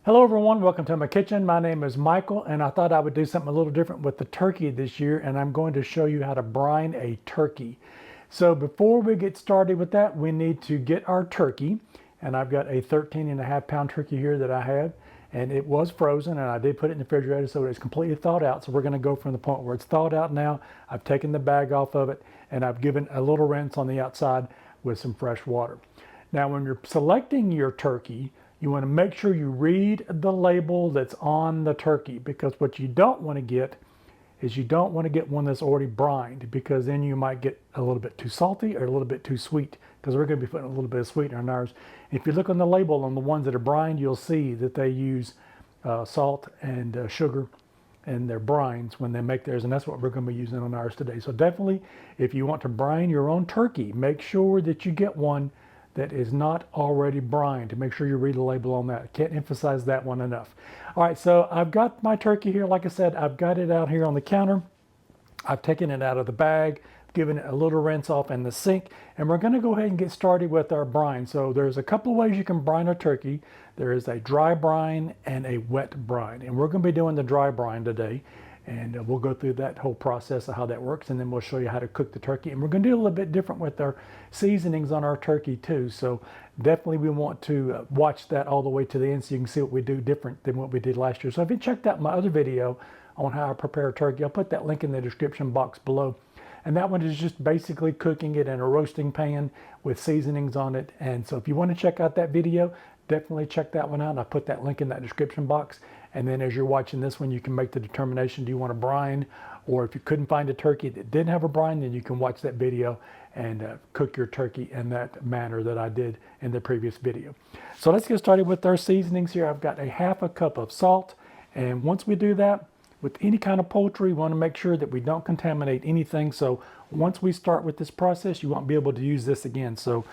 Hello everyone, welcome to my kitchen. My name is Michael and I thought I would do something a little different with the turkey this year, and I'm going to show you how to brine a turkey. So before we get started with that, we need to get our turkey, and I've got a 13.5 pound turkey here that I have, and it was frozen and I did put it in the refrigerator so it's completely thawed out. So we're going to go from the point where it's thawed out now. I've taken the bag off of it and I've given a little rinse on the outside with some fresh water. Now when you're selecting your turkey, you want to make sure you read the label that's on the turkey, because what you don't want to get is you don't want to get one that's already brined, because then you might get a little bit too salty or a little bit too sweet, because we're going to be putting a little bit of sweetener in ours. If you look on the label on the ones that are brined, you'll see that they use salt and sugar in their brines when they make theirs, and that's what we're going to be using on ours today. So definitely, if you want to brine your own turkey, make sure that you get one that is not already brined. To make sure you read the label on that. I can't emphasize that one enough. All right, so I've got my turkey here. Like I said, I've got it out here on the counter. I've taken it out of the bag, given it a little rinse off in the sink, and we're going to go ahead and get started with our brine. So there's a couple of ways you can brine a turkey. There is a dry brine and a wet brine, and we're going to be doing the dry brine today. And we'll go through that whole process of how that works, and then we'll show you how to cook the turkey. And we're going to do a little bit different with our seasonings on our turkey too. So definitely we want to watch that all the way to the end so you can see what we do different than what we did last year. So if you checked out my other video on how I prepare a turkey, I'll put that link in the description box below. And that one is just basically cooking it in a roasting pan with seasonings on it. And so if you want to check out that video, definitely check that one out. And I'll put that link in that description box. And then as you're watching this one, you can make the determination, do you want to brine? Or if you couldn't find a turkey that didn't have a brine, then you can watch that video and cook your turkey in that manner that I did in the previous video. So let's get started with our seasonings here. I've got a 1/2 cup of salt. And once we do that, with any kind of poultry, we want to make sure that we don't contaminate anything. So once we start with this process, you won't be able to use this again. So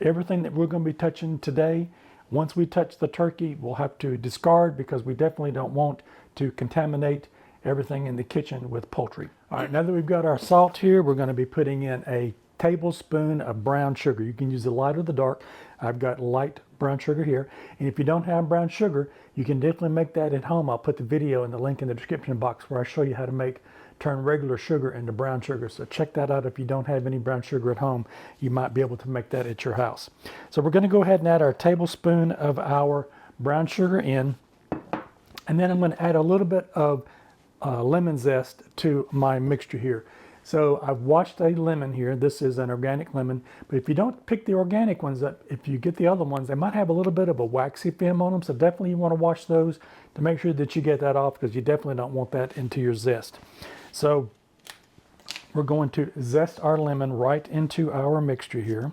everything that we're going to be touching today, once we touch the turkey, we'll have to discard, because we definitely don't want to contaminate everything in the kitchen with poultry. All right, now that we've got our salt here, we're going to be putting in a tablespoon of brown sugar. You can use the light or the dark. I've got light brown sugar here. And if you don't have brown sugar, you can definitely make that at home. I'll put the video and the link in the description box where I show you how to turn regular sugar into brown sugar. So check that out. If you don't have any brown sugar at home, you might be able to make that at your house. So we're going to go ahead and add our tablespoon of our brown sugar in. And then I'm going to add a little bit of lemon zest to my mixture here. So I've washed a lemon here. This is an organic lemon, but if you don't pick the organic ones up, if you get the other ones, they might have a little bit of a waxy film on them. So definitely you want to wash those to make sure that you get that off, because you definitely don't want that into your zest. So we're going to zest our lemon right into our mixture here.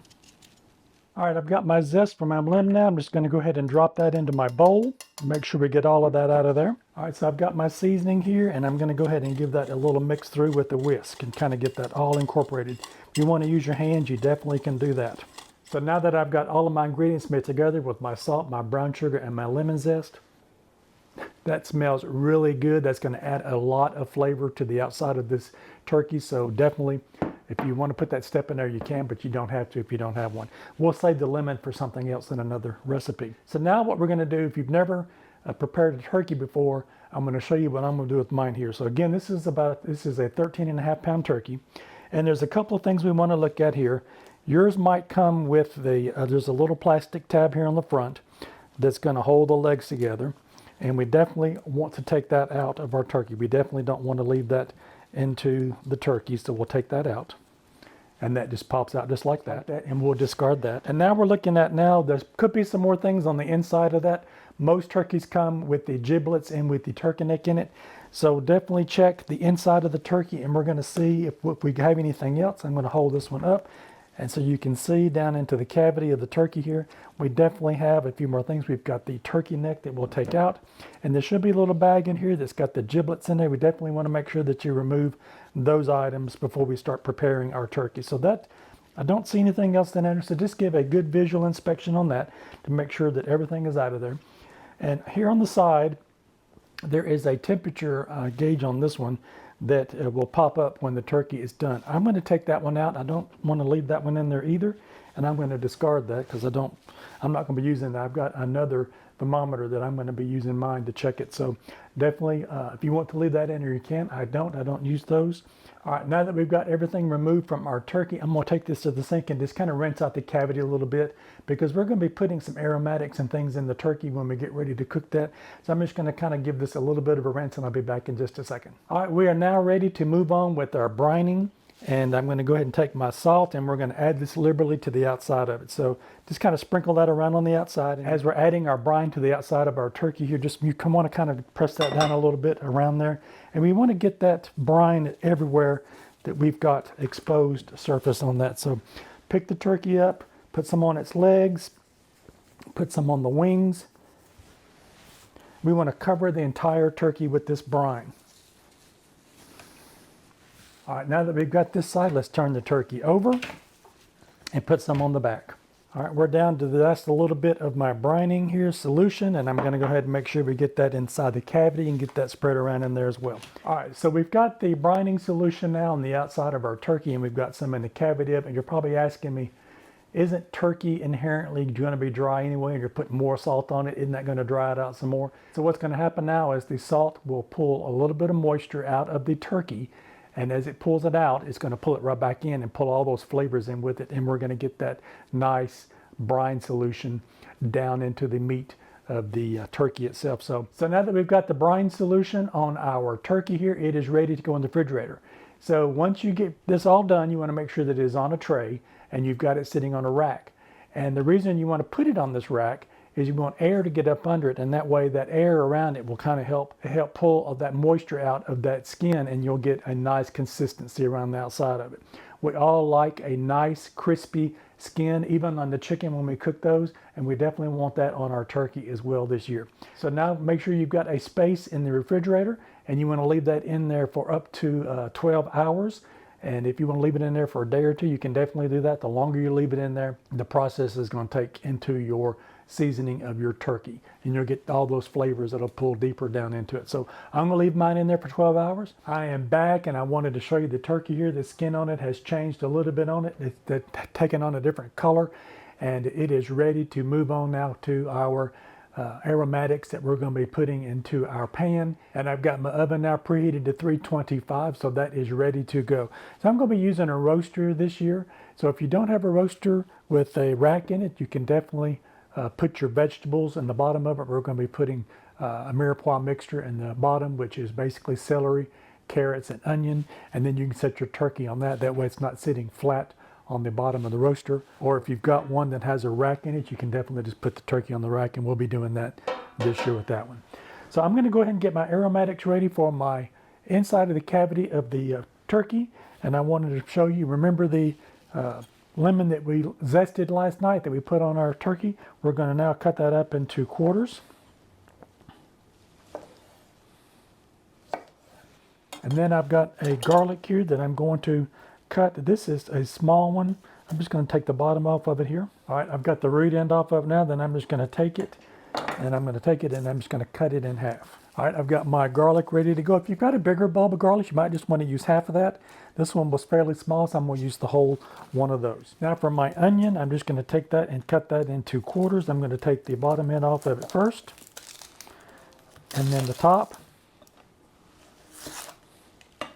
All right, I've got my zest for my lemon now. I'm just going to go ahead and drop that into my bowl. Make sure we get all of that out of there. All right, so I've got my seasoning here, and I'm going to go ahead and give that a little mix through with the whisk and kind of get that all incorporated. If you want to use your hands, you definitely can do that. So now that I've got all of my ingredients mixed together with my salt, my brown sugar, and my lemon zest, that smells really good. That's going to add a lot of flavor to the outside of this turkey. So definitely, if you want to put that step in there, you can, but you don't have to if you don't have one. We'll save the lemon for something else in another recipe. So now what we're going to do, if you've never prepared a turkey before, I'm going to show you what I'm going to do with mine here. So again, this is a 13.5 pound turkey. And there's a couple of things we want to look at here. Yours might come with there's a little plastic tab here on the front that's going to hold the legs together. And we definitely want to take that out of our turkey. We definitely don't want to leave that into the turkey, so we'll take that out. And that just pops out just like that, and we'll discard that. And now we're looking at, there could be some more things on the inside of that. Most turkeys come with the giblets and with the turkey neck in it. So definitely check the inside of the turkey, and we're going to see if we have anything else. I'm going to hold this one up, and so you can see down into the cavity of the turkey here, we definitely have a few more things. We've got the turkey neck that we'll take out, and there should be a little bag in here that's got the giblets in there. We definitely want to make sure that you remove those items before we start preparing our turkey. So that, I don't see anything else in there, so just give a good visual inspection on that to make sure that everything is out of there. And here on the side, there is a temperature gauge on this one that will pop up when the turkey is done. I'm going to take that one out. I don't want to leave that one in there either, and I'm going to discard that because I'm not going to be using that. I've got another thermometer that I'm going to be using mine to check it. So definitely, if you want to leave that in there, you can. I don't use those. All right, now that we've got everything removed from our turkey, I'm going to take this to the sink and just kind of rinse out the cavity a little bit, because we're going to be putting some aromatics and things in the turkey when we get ready to cook that. So I'm just going to kind of give this a little bit of a rinse, and I'll be back in just a second. All right, we are now ready to move on with our brining. And I'm going to go ahead and take my salt, and we're going to add this liberally to the outside of it. So just kind of sprinkle that around on the outside. And as we're adding our brine to the outside of our turkey here, you want to kind of press that down a little bit around there. And we want to get that brine everywhere that we've got exposed surface on that. So pick the turkey up, put some on its legs, put some on the wings. We want to cover the entire turkey with this brine. All right, now that we've got this side, let's turn the turkey over and put some on the back. All right, we're down to the last a little bit of my brining here solution, and I'm going to go ahead and make sure we get that inside the cavity and get that spread around in there as well. All right, so we've got the brining solution now on the outside of our turkey, and we've got some in the cavity of it. And you're probably asking me, isn't turkey inherently going to be dry anyway, and you're putting more salt on it? Isn't that going to dry it out some more? So what's going to happen now is the salt will pull a little bit of moisture out of the turkey. And as it pulls it out, it's going to pull it right back in and pull all those flavors in with it. And we're going to get that nice brine solution down into the meat of the turkey itself. So now that we've got the brine solution on our turkey here, it is ready to go in the refrigerator. So once you get this all done, you want to make sure that it is on a tray and you've got it sitting on a rack. And the reason you want to put it on this rack is you want air to get up under it, and that way that air around it will kind of help pull all that moisture out of that skin, and you'll get a nice consistency around the outside of it. We all like a nice crispy skin, even on the chicken when we cook those, and we definitely want that on our turkey as well this year. So now make sure you've got a space in the refrigerator, and you want to leave that in there for up to 12 hours. And if you want to leave it in there for a day or two, you can definitely do that. The longer you leave it in there, the process is going to take into your seasoning of your turkey, and you'll get all those flavors that'll pull deeper down into it. So I'm going to leave mine in there for 12 hours. I am back, and I wanted to show you the turkey here. The skin on it has changed a little bit on it. It's taken on a different color, and it is ready to move on now to our aromatics that we're going to be putting into our pan. And I've got my oven now preheated to 325, so that is ready to go. So I'm going to be using a roaster this year. So if you don't have a roaster with a rack in it, you can definitely put your vegetables in the bottom of it. We're going to be putting a mirepoix mixture in the bottom, which is basically celery, carrots, and onion. And then you can set your turkey on that. That way it's not sitting flat on the bottom of the roaster. Or if you've got one that has a rack in it, you can definitely just put the turkey on the rack, and we'll be doing that this year with that one. So I'm going to go ahead and get my aromatics ready for my inside of the cavity of the turkey. And I wanted to show you, remember the lemon that we zested last night that we put on our turkey? We're going to now cut that up into quarters. And then I've got a garlic here that I'm going to cut. This is a small one. I'm just going to take the bottom off of it here. All right, I've got the root end off of it now. Then I'm just going to take it, and I'm just going to cut it in half. All right, I've got my garlic ready to go. If you've got a bigger bulb of garlic, you might just want to use half of that. This one was fairly small, so I'm going to use the whole one of those. Now for my onion, I'm just going to take that and cut that into quarters. I'm going to take the bottom end off of it first, and then the top.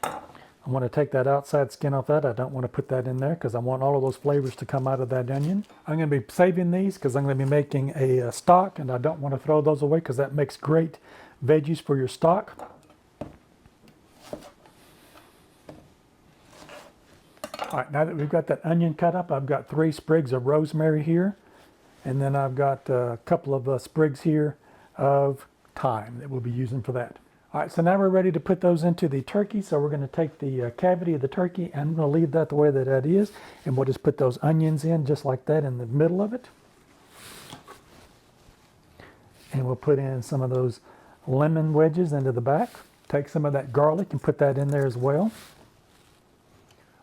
I want to take that outside skin off that. I don't want to put that in there because I want all of those flavors to come out of that onion. I'm going to be saving these because I'm going to be making a stock, and I don't want to throw those away because that makes great veggies for your stock. All right, now that we've got that onion cut up, I've got 3 sprigs of rosemary here, and then I've got a couple of sprigs here of thyme that we'll be using for that. All right, so now we're ready to put those into the turkey. So we're going to take the cavity of the turkey, and I'm going to leave that the way that that is, and we'll just put those onions in just like that in the middle of it. And we'll put in some of those lemon wedges into the back. Take some of that garlic and put that in there as well.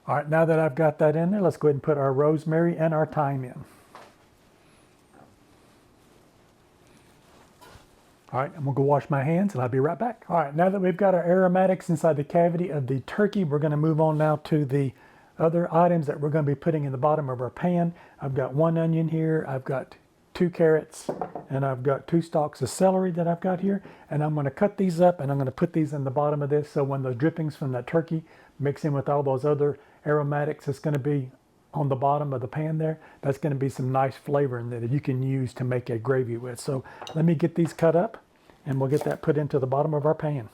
All right, now that I've got that in there, let's go ahead and put our rosemary and our thyme in. All right, I'm gonna go wash my hands and I'll be right back. All right, now that we've got our aromatics inside the cavity of the turkey, we're gonna move on now to the other items that we're gonna be putting in the bottom of our pan. I've got 1 onion here, I've got 2 2 carrots, and I've got 2 stalks of celery that I've got here, and I'm going to cut these up and I'm going to put these in the bottom of this, so when the drippings from that turkey mix in with all those other aromatics, it's going to be on the bottom of the pan there. That's going to be some nice flavor in there that you can use to make a gravy with. So let me get these cut up and we'll get that put into the bottom of our pan.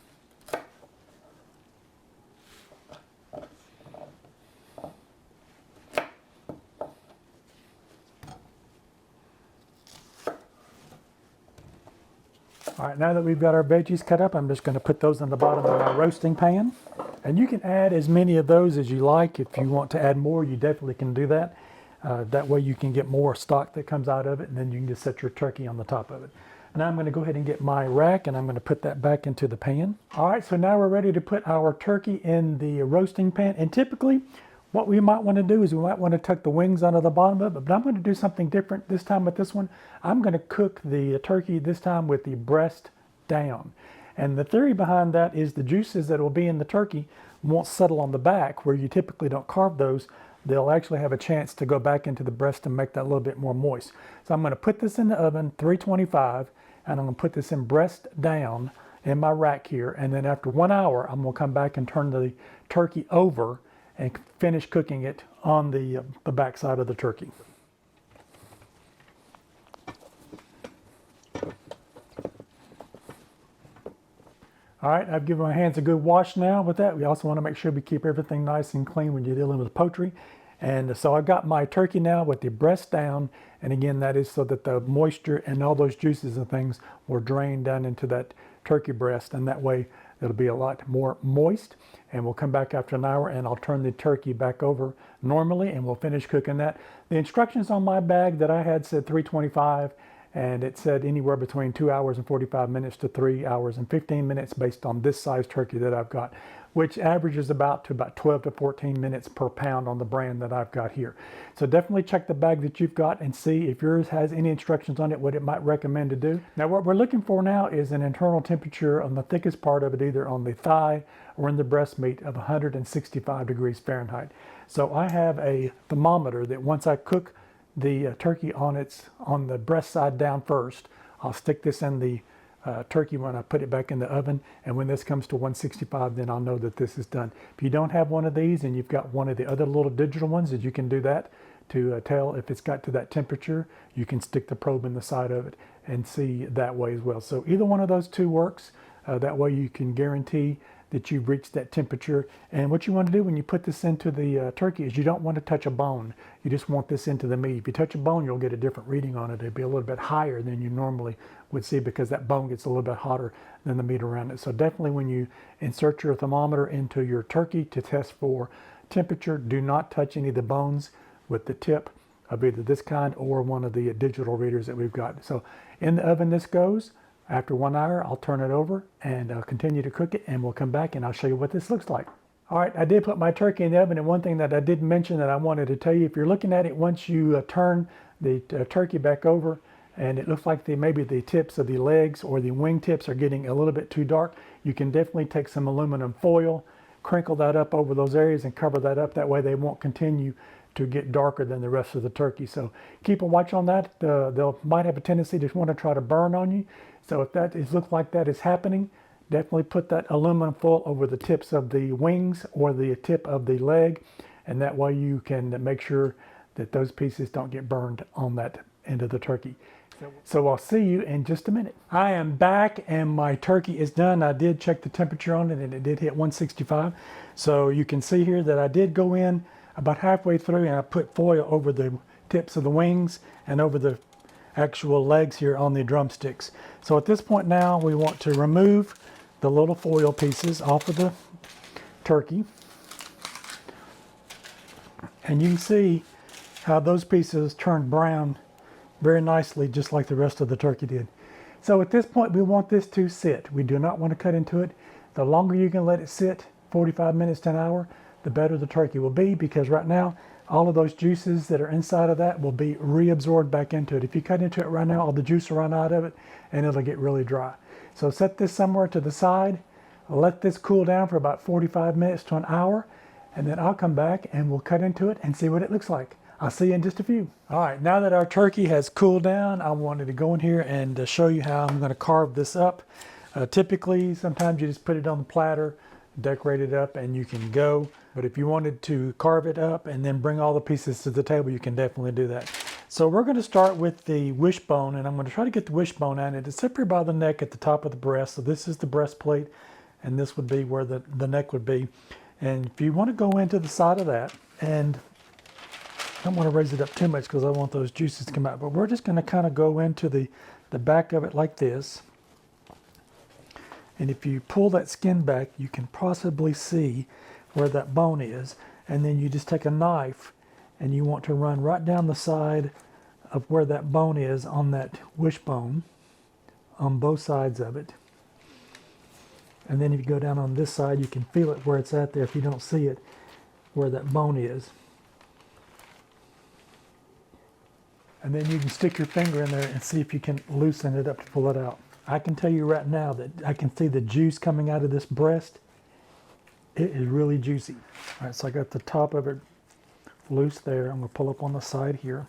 All right, now that we've got our veggies cut up, I'm just going to put those in the bottom of our roasting pan. And you can add as many of those as you like. If you want to add more, you definitely can do that. That way you can get more stock that comes out of it, and then you can just set your turkey on the top of it. Now I'm going to go ahead and get my rack, and I'm going to put that back into the pan. All right, so now we're ready to put our turkey in the roasting pan. And typically, what we might want to do is we might want to tuck the wings under the bottom of it, but I'm going to do something different this time with this one. I'm going to cook the turkey this time with the breast down. And the theory behind that is the juices that will be in the turkey won't settle on the back where you typically don't carve those. They'll actually have a chance to go back into the breast and make that a little bit more moist. So I'm going to put this in the oven, 325, and I'm going to put this in breast down in my rack here. And then after 1 hour, I'm going to come back and turn the turkey over and finish cooking it on the back side of the turkey. All right, I've given my hands a good wash now with that. We also want to make sure we keep everything nice and clean when you're dealing with poultry. And so I've got my turkey now with the breast down. And again, that is so that the moisture and all those juices and things will drain down into that turkey breast. And that way it'll be a lot more moist. And we'll come back after an hour and I'll turn the turkey back over normally and we'll finish cooking that. The instructions on my bag that I had said 325, and it said anywhere between 2 hours and 45 minutes to 3 hours and 15 minutes based on this size turkey that I've got, which averages about 12 to 14 minutes per pound on the brand that I've got here. So definitely check the bag that you've got and see if yours has any instructions on it, what it might recommend to do. Now what we're looking for now is an internal temperature on the thickest part of it, either on the thigh or in the breast meat, of 165 degrees Fahrenheit. So I have a thermometer that once I cook the turkey on the breast side down first, I'll stick this in the turkey when I put it back in the oven, and when this comes to 165, then I'll know that this is done. If you don't have one of these and you've got one of the other little digital ones that you can do that to tell if it's got to that temperature, you can stick the probe in the side of it and see that way as well. So either one of those two works. That way you can guarantee that you've reached that temperature. And what you want to do when you put this into the turkey is you don't want to touch a bone. You just want this into the meat. If you touch a bone, you'll get a different reading on it. It'll be a little bit higher than you normally would see because that bone gets a little bit hotter than the meat around it. So definitely when you insert your thermometer into your turkey to test for temperature, do not touch any of the bones with the tip of either this kind or one of the digital readers that we've got. So in the oven this goes. After 1 hour, I'll turn it over and continue to cook it, and we'll come back and I'll show you what this looks like. All right, I did put my turkey in the oven, and one thing that I did mention that I wanted to tell you, if you're looking at it once you turn the turkey back over and it looks like maybe the tips of the legs or the wing tips are getting a little bit too dark, you can definitely take some aluminum foil, crinkle that up over those areas and cover that up. That way they won't continue to get darker than the rest of the turkey. So keep a watch on that. They might have a tendency to want to try to burn on you. So if that looks like that is happening, definitely put that aluminum foil over the tips of the wings or the tip of the leg, and that way you can make sure that those pieces don't get burned on that end of the turkey. So I'll see you in just a minute. I am back and my turkey is done. I did check the temperature on it and it did hit 165. So you can see here that I did go in about halfway through and I put foil over the tips of the wings and over the actual legs here on the drumsticks. So at this point now we want to remove the little foil pieces off of the turkey. And you can see how those pieces turned brown very nicely, just like the rest of the turkey did. So at this point we want this to sit. We do not want to cut into it. The longer you can let it sit, 45 minutes to an hour, the better the turkey will be, because right now all of those juices that are inside of that will be reabsorbed back into it. If you cut into it right now, all the juice will run out of it and it'll get really dry. So set this somewhere to the side, let this cool down for about 45 minutes to an hour, and then I'll come back and we'll cut into it and see what it looks like. I'll see you in just a few. All right, now that our turkey has cooled down, I wanted to go in here and show you how I'm going to carve this up. Typically, sometimes you just put it on the platter, decorate it up, and you can go. But if you wanted to carve it up and then bring all the pieces to the table, you can definitely do that. So we're going to start with the wishbone, and I'm going to try to get the wishbone out. It's separated by the neck at the top of the breast. So this is the breastplate, and this would be where the neck would be. And if you want to go into the side of that, and I don't want to raise it up too much because I want those juices to come out, but we're just going to kind of go into the back of it like this. And if you pull that skin back, you can possibly see where that bone is. And then you just take a knife and you want to run right down the side of where that bone is on that wishbone, on both sides of it. And then if you go down on this side, you can feel it where it's at there if you don't see it, where that bone is. And then you can stick your finger in there and see if you can loosen it up to pull it out. I can tell you right now that I can see the juice coming out of this breast. It is really juicy. All right, so I got the top of it loose there. I'm going to pull up on the side here.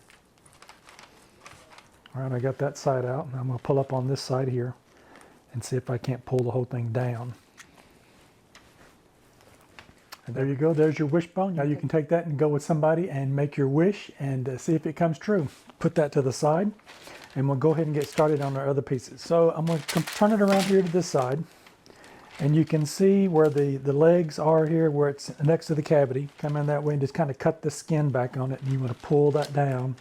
All right, I got that side out. And I'm going to pull up on this side here and see if I can't pull the whole thing down. And there you go. There's your wishbone. Now you can take that and go with somebody and make your wish and see if it comes true. Put that to the side. And we'll go ahead and get started on our other pieces. So I'm going to turn it around here to this side. And you can see where the legs are here, where it's next to the cavity. Come in that way and just kind of cut the skin back on it. And you want to pull that down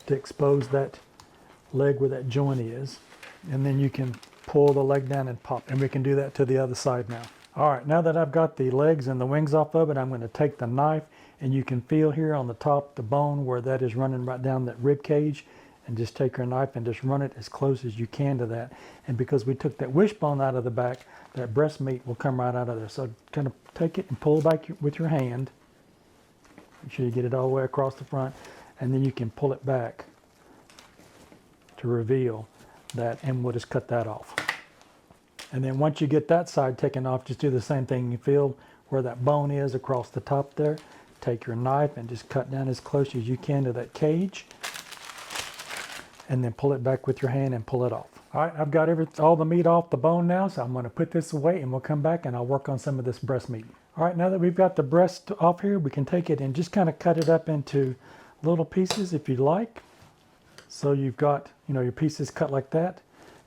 to expose that leg where that joint is. And then you can pull the leg down and pop. And we can do that to the other side now. All right, now that I've got the legs and the wings off of it, I'm going to take the knife. And you can feel here on the top, the bone, where that is running right down that rib cage. And just take your knife and just run it as close as you can to that. And because we took that wishbone out of the back, that breast meat will come right out of there. So kind of take it and pull back with your hand. Make sure you get it all the way across the front. And then you can pull it back to reveal that, and we'll just cut that off. And then once you get that side taken off, just do the same thing. You feel where that bone is across the top there. Take your knife and just cut down as close as you can to that cage. And then pull it back with your hand and pull it off. All right, I've got all the meat off the bone now, so I'm going to put this away and we'll come back and I'll work on some of this breast meat. All right, now that we've got the breast off here, we can take it and just kind of cut it up into little pieces if you like. So you've got, your pieces cut like that,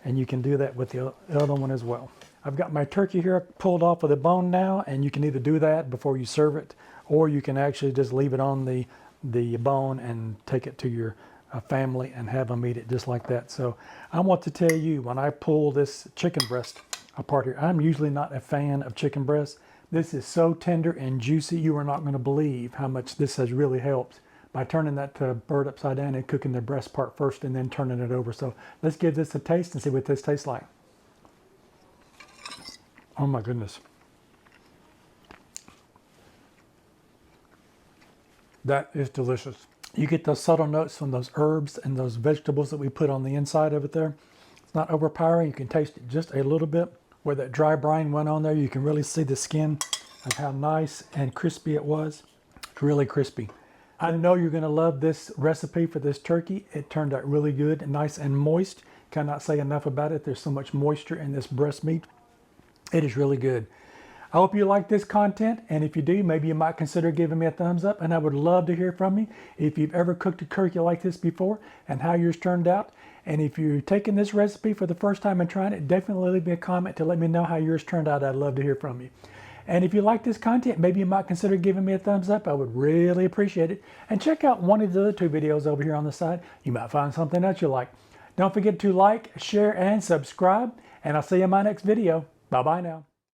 and you can do that with the other one as well. I've got my turkey here pulled off of the bone now, and you can either do that before you serve it, or you can actually just leave it on the bone and take it to your family and have them eat it just like that. So I want to tell you, when I pull this chicken breast apart here, I'm usually not a fan of chicken breast. This is so tender and juicy, you are not going to believe how much this has really helped by turning that bird upside down and cooking the breast part first and then turning it over. So let's give this a taste and see what this tastes like. Oh my goodness. That is delicious. You get those subtle notes from those herbs and those vegetables that we put on the inside of it there. It's not overpowering. You can taste it just a little bit. Where that dry brine went on there, you can really see the skin of how nice and crispy it was. It's really crispy. I know you're going to love this recipe for this turkey. It turned out really good and nice and moist. Cannot say enough about it. There's so much moisture in this breast meat. It is really good. I hope you like this content, and if you do, maybe you might consider giving me a thumbs up, and I would love to hear from you if you've ever cooked a turkey like this before and how yours turned out. And if you're taking this recipe for the first time and trying it, definitely leave me a comment to let me know how yours turned out. I'd love to hear from you. And if you like this content, maybe you might consider giving me a thumbs up. I would really appreciate it. And check out one of the other two videos over here on the side. You might find something else you like. Don't forget to like, share, and subscribe, and I'll see you in my next video. Bye-bye now.